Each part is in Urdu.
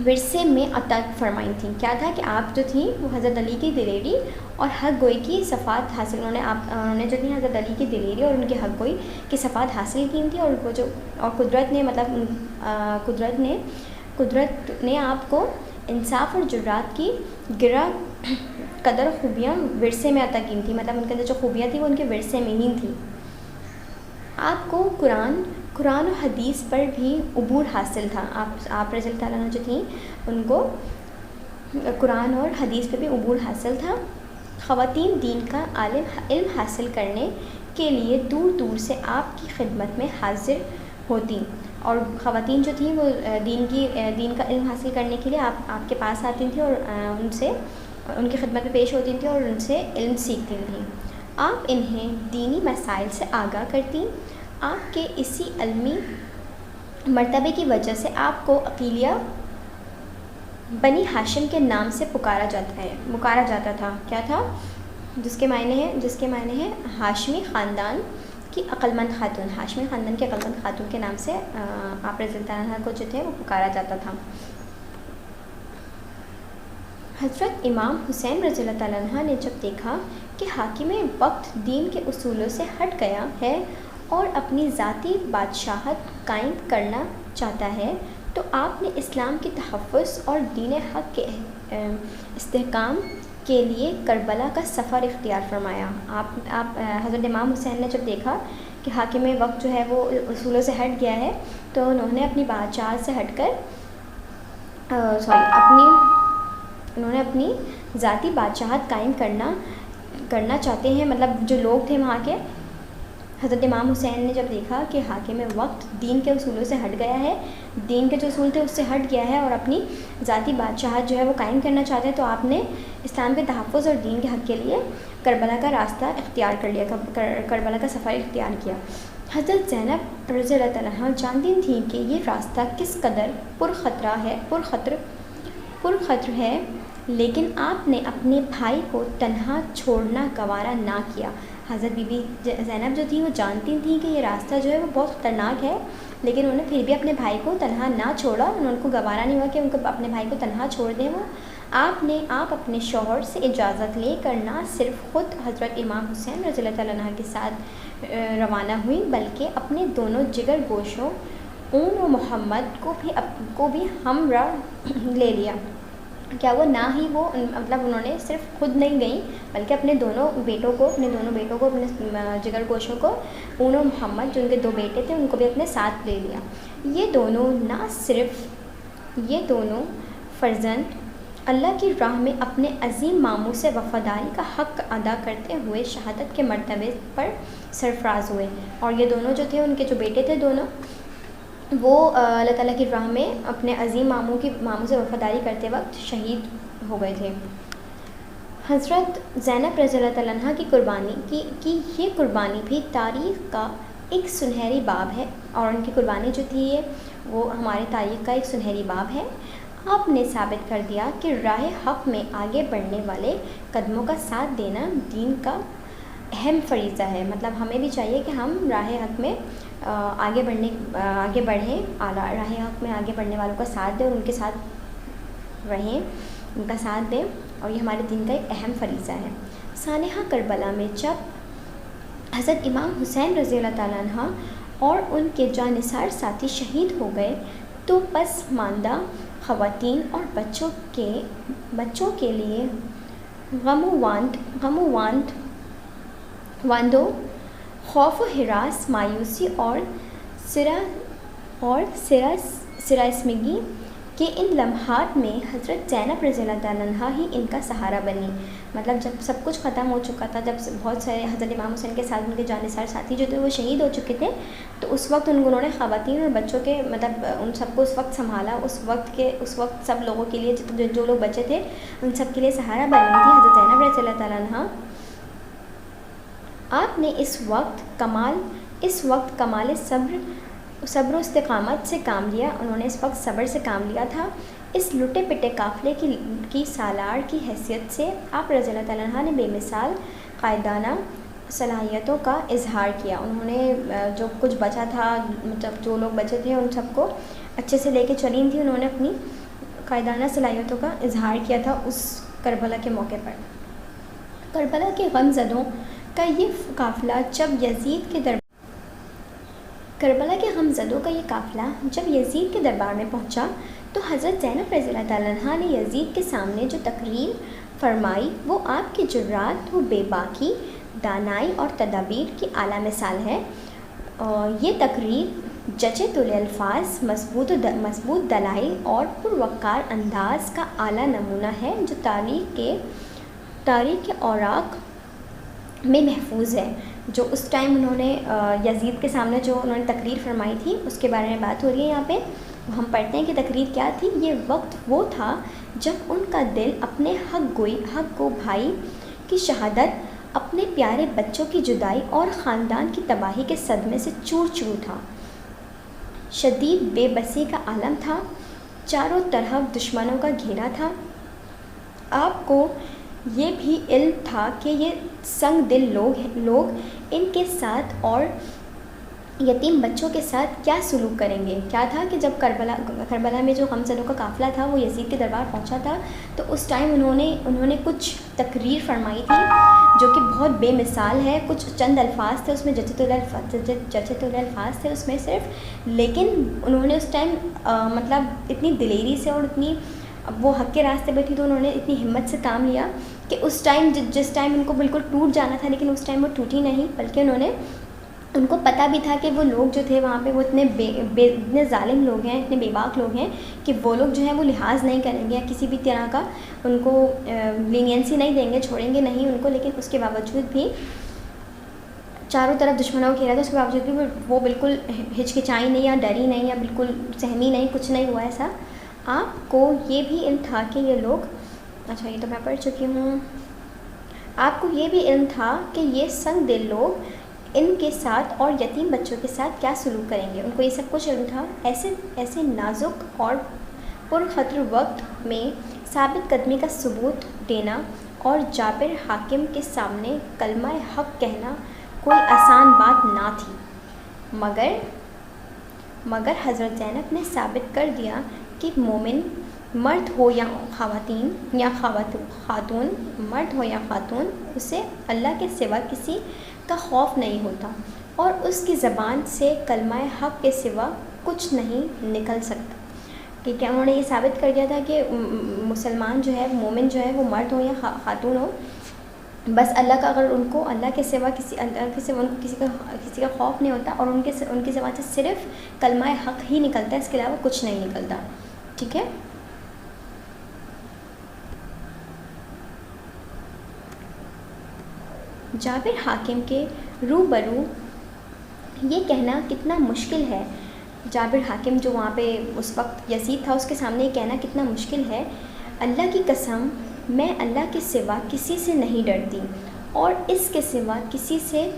ورثے میں عطا فرمائی تھیں. کیا تھا کہ آپ جو تھیں وہ حضرت علی کی دلیری اور حق گوئی کی صفات حاصل انہوں نے جو تھی حضرت علی کی دلیری اور ان کی حق گوئی کی صفات حاصل کی تھیں. اور وہ جو قدرت نے قدرت نے آپ کو انصاف اور جرات کی گرا قدر خوبیاں ورثے میں عطا کی تھیں. مطلب ان کے اندر جو خوبیاں تھیں وہ ان کے ورثے میں ہی تھیں. آپ کو قرآن و حدیث پر بھی عبور حاصل تھا. آپ رضی اللہ تعالیٰ عنہ جو تھیں ان کو قرآن اور حدیث پہ بھی عبور حاصل تھا. خواتین دین کا علم حاصل کرنے کے لیے دور دور سے آپ کی خدمت میں حاضر ہوتی، اور خواتین جو تھیں وہ دین کا علم حاصل کرنے کے لیے آپ کے پاس آتی تھیں اور ان کی خدمت میں پیش ہوتی تھیں اور ان سے علم سیکھتی تھیں. آپ انہیں دینی مسائل سے آگاہ کرتی. آپ کے اسی علمی مرتبے کی وجہ سے آپ کو عقیلیہ بنی ہاشم کے نام سے پکارا جاتا تھا. کیا تھا؟ جس کے معنی ہے ہاشمی خاندان کی عقلمند خاتون. ہاشمی خاندان کی عقلمند خاتون کے نام سے آپ رضی اللہ عنہ کو جو تھے وہ پکارا جاتا تھا. حضرت امام حسین رضی اللہ تعالیٰ عنہ نے جب دیکھا کہ حاکم وقت دین کے اصولوں سے ہٹ گیا ہے اور اپنی ذاتی بادشاہت قائم کرنا چاہتا ہے، تو آپ نے اسلام کے تحفظ اور دین حق کے استحکام کے لیے کربلا کا سفر اختیار فرمایا. آپ حضرت امام حسین نے جب دیکھا کہ حاکم وقت جو ہے وہ اصولوں سے ہٹ گیا ہے، تو انہوں نے اپنی بادشاہت سے ہٹ کر انہوں نے اپنی ذاتی بادشاہت قائم کرنا چاہتے ہیں. مطلب جو لوگ تھے وہاں کے، حضرت امام حسین نے جب دیکھا کہ حاکم وقت دین کے اصولوں سے ہٹ گیا ہے، دین کے جو اصول تھے اس سے ہٹ گیا ہے اور اپنی ذاتی بادشاہت جو ہے وہ قائم کرنا چاہتے ہیں، تو آپ نے اسلام کے تحفظ اور دین کے حق کے لیے کربلا کا راستہ اختیار کر لیا، کربلا کا سفر اختیار کیا. حضرت زینب رضی اللہ تعالیٰ عنہ جانتی تھیں کہ یہ راستہ کس قدر پرخطر ہے، لیکن آپ نے اپنے بھائی کو تنہا چھوڑنا گوارا نہ کیا. حضرت بی بی زینب جو تھیں وہ جانتی تھیں کہ یہ راستہ جو ہے وہ بہت خطرناک ہے، لیکن انہوں نے پھر بھی اپنے بھائی کو تنہا نہ چھوڑا. ان کو گوارا نہیں ہوا کہ ان کو اپنے بھائی کو تنہا چھوڑ دیں. آپ اپنے شوہر سے اجازت لے کر نہ صرف خود حضرت امام حسین رضی اللہ تعالیٰ عنہ کے ساتھ روانہ ہوئی، بلکہ اپنے دونوں جگر گوشوں اون و محمد کو بھی ہمراہ لے لیا. کیا وہ نہ ہی وہ مطلب انہوں نے صرف خود نہیں گئیں بلکہ اپنے دونوں بیٹوں کو اپنے جگر گوشوں کو اون و محمد جو ان کے 2 بیٹے تھے ان کو بھی اپنے ساتھ لے لیا. یہ دونوں فرزند اللہ کی راہ میں اپنے عظیم ماموں سے وفاداری کا حق ادا کرتے ہوئے شہادت کے مرتبے پر سرفراز ہوئے. اور یہ دونوں جو تھے ان کے جو بیٹے تھے دونوں، وہ اللہ تعالیٰ کی راہ میں اپنے عظیم ماموں سے وفاداری کرتے وقت شہید ہو گئے تھے. حضرت زینب رضی اللہ تعالیٰ عنہ کی یہ قربانی بھی تاریخ کا ایک سنہری باب ہے، اور ان کی قربانی جو تھی وہ ہمارے تاریخ کا ایک سنہری باب ہے. آپ نے ثابت کر دیا کہ راہ حق میں آگے بڑھنے والے قدموں کا ساتھ دینا دین کا اہم فریضہ ہے. مطلب ہمیں بھی چاہیے کہ ہم راہ حق میں آگے بڑھیں، راہ حق میں آگے بڑھنے والوں کا ساتھ دیں اور ان کے ساتھ رہیں، ان کا ساتھ دیں، اور یہ ہمارے دین کا ایک اہم فریضہ ہے. سانحہ کربلا میں جب حضرت امام حسین رضی اللہ تعالیٰ عنہ اور ان کے جانثار ساتھی شہید ہو گئے، تو پسماندہ خواتین اور بچوں کے لیے غم و واندو، خوف و ہراس، مایوسی اور سراسیمگی کہ ان لمحات میں حضرت زینب رضی اللہ تعالیٰ عنہ ہی ان کا سہارا بنی. مطلب جب سب کچھ ختم ہو چکا تھا، جب بہت سارے حضرت امام حسین کے ساتھ ان کے جانثار ساتھی جو تھے وہ شہید ہو چکے تھے، تو اس وقت انہوں نے خواتین اور بچوں کے مطلب ان سب کو اس وقت سنبھالا. اس وقت سب لوگوں کے لیے جو لوگ بچے تھے ان سب کے لیے سہارا بنی تھی حضرت زینب رضی اللہ تعالیٰ عنہ. آپ نے اس وقت کمال صبر و استقامت سے کام لیا. انہوں نے اس وقت صبر سے کام لیا تھا. اس لٹے پٹے قافلے کی سالار کی حیثیت سے آپ رضی اللہ تعالیٰ عنہ نے بے مثال قائدانہ صلاحیتوں کا اظہار کیا. انہوں نے جو کچھ بچا تھا، مطلب جو لوگ بچے تھے ان سب کو اچھے سے لے کے چلی تھیں. انہوں نے اپنی قائدانہ صلاحیتوں کا اظہار کیا تھا اس کربلا کے موقع پر۔ کربلا کے غم زدوں کا یہ قافلہ جب یزید کے دربار میں پہنچا تو حضرت زینب رضی اللہ تعالیٰ عنہا نے یزید کے سامنے جو تقریر فرمائی وہ آپ کی جرات و بے باکی، دانائی اور تدابیر کی اعلیٰ مثال ہے۔ یہ تقریر جچے تلے الفاظ، مضبوط دلائل اور پروقار انداز کا اعلیٰ نمونہ ہے جو تاریخ کے اوراق میں محفوظ ہے۔ جو اس ٹائم انہوں نے یزید کے سامنے جو انہوں نے تقریر فرمائی تھی اس کے بارے میں بات ہو رہی ہے یہاں پہ۔ ہم پڑھتے ہیں کہ تقریر کیا تھی۔ یہ وقت وہ تھا جب ان کا دل اپنے حق گو بھائی کی شہادت، اپنے پیارے بچوں کی جدائی اور خاندان کی تباہی کے صدمے سے چور چور تھا۔ شدید بے بسی کا عالم تھا، چاروں طرف دشمنوں کا گھیرا تھا۔ آپ کو یہ بھی علم تھا کہ یہ سنگ دل لوگ ان کے ساتھ اور یتیم بچوں کے ساتھ کیا سلوک کریں گے۔ کیا تھا کہ جب کربلا میں جو غمزدوں کا قافلہ تھا وہ یزید کے دربار پہنچا تھا تو اس ٹائم انہوں نے کچھ تقریر فرمائی تھی جو کہ بہت بے مثال ہے۔ کچھ چند الفاظ تھے اس میں، جچے تلے الفاظ تھے اس میں صرف، لیکن انہوں نے اس ٹائم مطلب اتنی دلیری سے اور اتنی وہ حق کے راستے پہ تھی تو انہوں نے اتنی ہمت سے کام لیا کہ اس ٹائم جس ٹائم ان کو بالکل ٹوٹ جانا تھا لیکن اس ٹائم وہ ٹوٹی نہیں، بلکہ ان کو پتہ بھی تھا کہ وہ لوگ جو تھے وہاں پہ وہ اتنے ظالم لوگ ہیں، اتنے بے باک لوگ ہیں کہ وہ لوگ جو ہیں وہ لحاظ نہیں کریں گے، کسی بھی طرح کا ان کو لینینسی نہیں دیں گے، چھوڑیں گے نہیں ان کو۔ لیکن اس کے باوجود بھی چاروں طرف دشمنوں کو گھیرا تھا، اس کے باوجود بھی وہ بالکل ہچکچائی نہیں یا ڈری نہیں یا بالکل سہمی نہیں، کچھ نہیں ہوا ایسا۔ آپ کو یہ بھی علم تھا کہ یہ لوگ، اچھا یہ تو میں پڑھ چکی ہوں۔ آپ کو یہ بھی علم تھا کہ یہ سنگ دل لوگ ان کے ساتھ اور یتیم بچوں کے ساتھ کیا سلوک کریں گے، ان کو یہ سب کچھ علم تھا۔ ایسے نازک اور پرخطر وقت میں ثابت قدمی کا ثبوت دینا اور جابر حاکم کے سامنے کلمہ حق کہنا کوئی آسان بات نہ تھی، مگر حضرت زینب نے ثابت کر دیا کہ مومن مرد ہو یا خاتون اسے اللہ کے سوا کسی کا خوف نہیں ہوتا اور اس کی زبان سے کلمہ حق کے سوا کچھ نہیں نکل سکتا۔ ٹھیک ہے، انہوں نے یہ ثابت کر دیا تھا کہ مسلمان جو ہے، مومن جو ہے وہ مرد ہو یا خاتون ہو، بس اللہ کا، اگر ان کو اللہ کے سوا کسی کا خوف نہیں ہوتا اور ان کی زبان سے صرف کلمہ حق ہی نکلتا ہے، اس کے علاوہ کچھ نہیں نکلتا۔ ٹھیک ہے، جابر حاکم کے روبرو یہ کہنا کتنا مشکل ہے، جابر حاکم جو وہاں پہ اس وقت یزید تھا اس کے سامنے یہ کہنا کتنا مشکل ہے۔ اللہ کی قسم، میں اللہ کے سوا کسی سے نہیں ڈرتی اور اس کے سوا کسی سے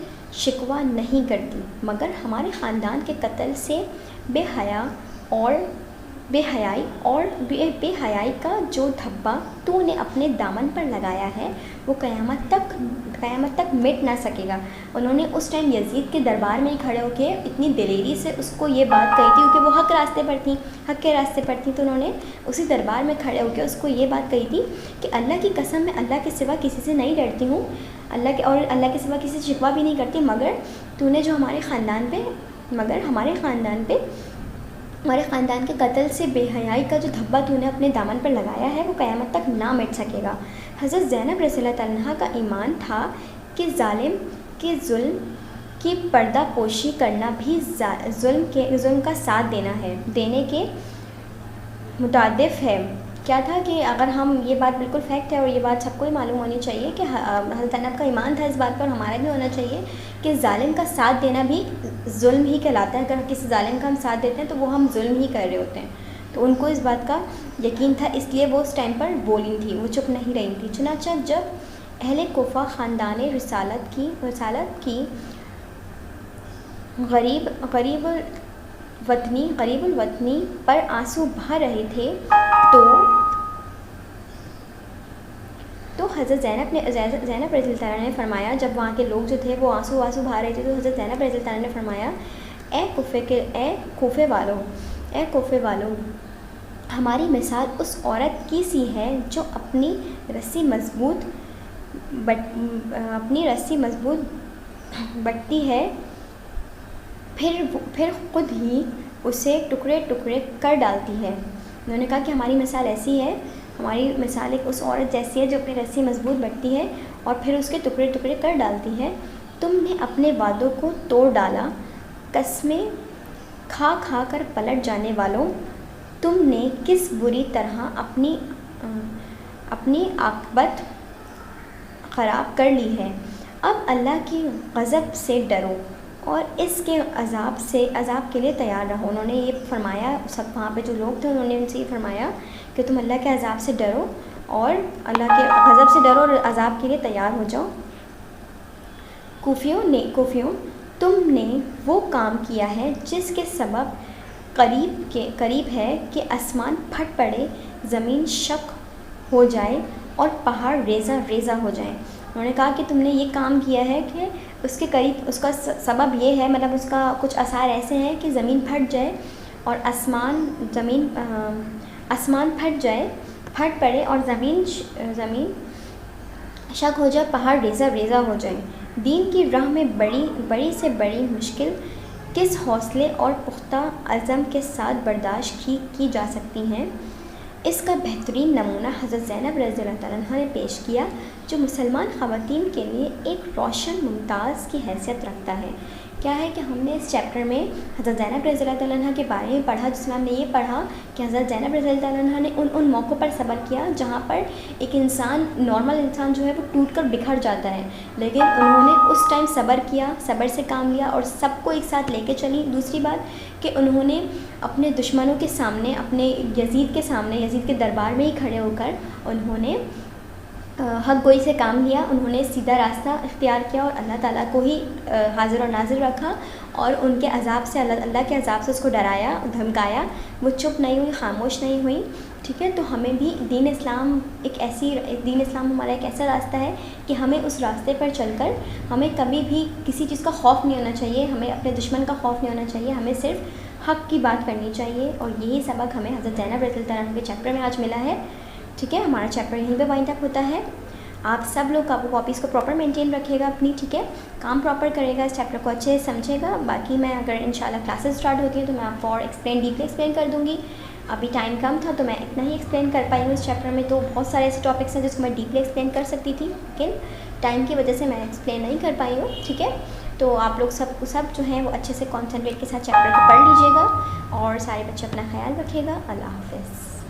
شکوہ نہیں کرتی، مگر ہمارے خاندان کے قتل سے بے حیائی کا جو دھبا تو نے اپنے دامن پر لگایا ہے وہ قیامت تک مٹ نہ سکے گا۔ انہوں نے اس ٹائم یزید کے دربار میں ہی کھڑے ہو کے اتنی دلیری سے اس کو یہ بات کہی تھی کیونکہ وہ حق کے راستے پر تھیں، تو انہوں نے اسی دربار میں کھڑے ہو کے اس کو یہ بات کہی تھی کہ اللہ کی قسم، میں اللہ کے سوا کسی سے نہیں ڈرتی ہوں، اللہ کے سوا کسی سے شکوہ بھی نہیں کرتی، مگر تو نے جو ہمارے خاندان کے قتل سے بے حیائی کا جو دھبا تو نے اپنے دامن پر لگایا ہے وہ قیامت تک نہ مٹ سکے گا۔ حضرت زینب رضی اللہ تعالیٰ عنہا کا ایمان تھا کہ ظالم کے ظلم کی پردہ پوشی کرنا بھی ظلم کا ساتھ دینے کے مترادف ہے۔ کیا تھا کہ اگر ہم، یہ بات بالکل فیکٹ ہے اور یہ بات سب کو ہی معلوم ہونی چاہیے کہ حضرت زینب کا ایمان تھا اس بات پر، ہمارا بھی ہونا چاہیے کہ ظالم کا ساتھ دینا بھی ظلم ہی کہلاتا ہے۔ اگر کسی ظالم کا ہم ساتھ دیتے ہیں تو وہ ہم ظلم ہی کر رہے ہوتے ہیں، تو ان کو اس بات کا یقین تھا، اس لیے وہ اس ٹائم پر بولی تھی، وہ چپ نہیں رہی تھی۔ چنانچہ جب اہل کوفہ خاندان رسالت کی غریب الوطنی پر آنسو بہا رہے تھے تو حضرت زینب رضی اللہ عنہا نے فرمایا، جب وہاں کے لوگ جو تھے وہ آنسو بہا رہے تھے تو حضرت زینب رضی اللہ عنہا نے فرمایا، اے کوفے والو، ہماری مثال اس عورت کی سی ہے جو اپنی رسی مضبوط بٹتی ہے، پھر خود ہی اسے ٹکڑے ٹکڑے کر ڈالتی ہے۔ انہوں نے کہا کہ ہماری مثال ایسی ہے، ہماری مثال ایک اس عورت جیسی ہے جو اپنی رسی مضبوط بٹتی ہے اور پھر اس کے ٹکڑے ٹکڑے کر ڈالتی ہے۔ تم نے اپنے وعدوں کو توڑ ڈالا، قسمیں کھا کھا کر پلٹ جانے والوں، تم نے کس بری طرح اپنی عاقبت خراب کر لی ہے۔ اب اللہ کی غضب سے ڈرو اور اس کے عذاب کے لیے تیار رہو۔ انہوں نے یہ فرمایا، سب وہاں پہ جو لوگ تھے انہوں نے ان سے یہ فرمایا کہ تم اللہ کے عذاب سے ڈرو اور اللہ کے غضب سے ڈرو اور عذاب کے لیے تیار ہو جاؤ۔ کوفیوں، تم نے وہ کام کیا ہے جس کے سبب قریب ہے کہ آسمان پھٹ پڑے، زمین شق ہو جائے اور پہاڑ ریزہ ریزہ ہو جائیں۔ انہوں نے کہا کہ تم نے یہ کام کیا ہے کہ اس کے قریب، اس کا سبب یہ ہے، مطلب اس کا کچھ آثار ایسے ہیں کہ زمین پھٹ جائے اور آسمان پھٹ پڑے اور زمین شق ہو جائے، پہاڑ ریزہ ریزہ ہو جائیں۔ دین کی راہ میں بڑی سے بڑی مشکل کس حوصلے اور پختہ عزم کے ساتھ برداشت کی جا سکتی ہیں، اس کا بہترین نمونہ حضرت زینب رضی اللہ تعالیٰ عنہ نے پیش کیا، جو مسلمان خواتین کے لیے ایک روشن ممتاز کی حیثیت رکھتا ہے۔ کیا ہے کہ ہم نے اس چیپٹر میں حضرت زینب رضی اللہ تعالیٰ عنہ کے بارے میں پڑھا، جس میں ہم نے یہ پڑھا کہ حضرت زینب رضی اللہ تعالیٰ عنہ نے ان موقعوں پر صبر کیا جہاں پر ایک نارمل انسان جو ہے وہ ٹوٹ کر بکھر جاتا ہے، لیکن انہوں نے اس ٹائم صبر کیا، صبر سے کام لیا اور سب کو ایک ساتھ لے کے چلی۔ دوسری بات کہ انہوں نے اپنے دشمنوں کے سامنے، اپنے یزید کے دربار میں ہی کھڑے ہو کر انہوں نے حق گوئی سے کام لیا، انہوں نے سیدھا راستہ اختیار کیا اور اللہ تعالیٰ کو ہی حاضر اور ناظر رکھا اور ان کے عذاب سے، اللہ کے عذاب سے اس کو ڈرایا، دھمکایا۔ وہ چپ نہیں ہوئی، خاموش نہیں ہوئی، ٹھیک ہے۔ تو ہمیں بھی دین اسلام ہمارا ایک ایسا راستہ ہے کہ ہمیں اس راستے پر چل کر ہمیں کبھی بھی کسی چیز کا خوف نہیں ہونا چاہیے، ہمیں اپنے دشمن کا خوف نہیں ہونا چاہیے، ہمیں صرف حق کی بات کرنی چاہیے، اور یہی سبق ہمیں حضرت زینب رضی اللہ عنہ کے چیپٹر میں آج ملا ہے، ٹھیک ہے۔ ہمارا چیپٹر یہیں پہ وائنڈ اپ ہوتا ہے۔ آپ سب لوگ کاپیز کو پراپر مینٹین رکھے گا اپنی، ٹھیک ہے، کام پراپر کرے گا، اس چیپٹر کو اچھے سے سمجھے گا۔ باقی میں اگر انشاءاللہ کلاسز اسٹارٹ ہوتی ہیں تو میں آپ کو اور ڈیپلی ایکسپلین کر دوں گی۔ ابھی ٹائم کم تھا تو میں اتنا ہی ایکسپلین کر پائی ہوں اس چیپٹر میں، تو بہت سارے ایسے ٹاپکس ہیں جس کو میں ڈیپلی ایکسپلین کر سکتی تھی، لیکن ٹائم کی وجہ سے میں ایکسپلین نہیں کر پائی ہوں، ٹھیک ہے۔ تو آپ لوگ سب جو ہیں وہ اچھے سے کانسنٹریٹ کے ساتھ چیپٹر کو پڑھ لیجیے گا، اور سارے بچے اپنا خیال رکھیے گا۔ اللہ حافظ۔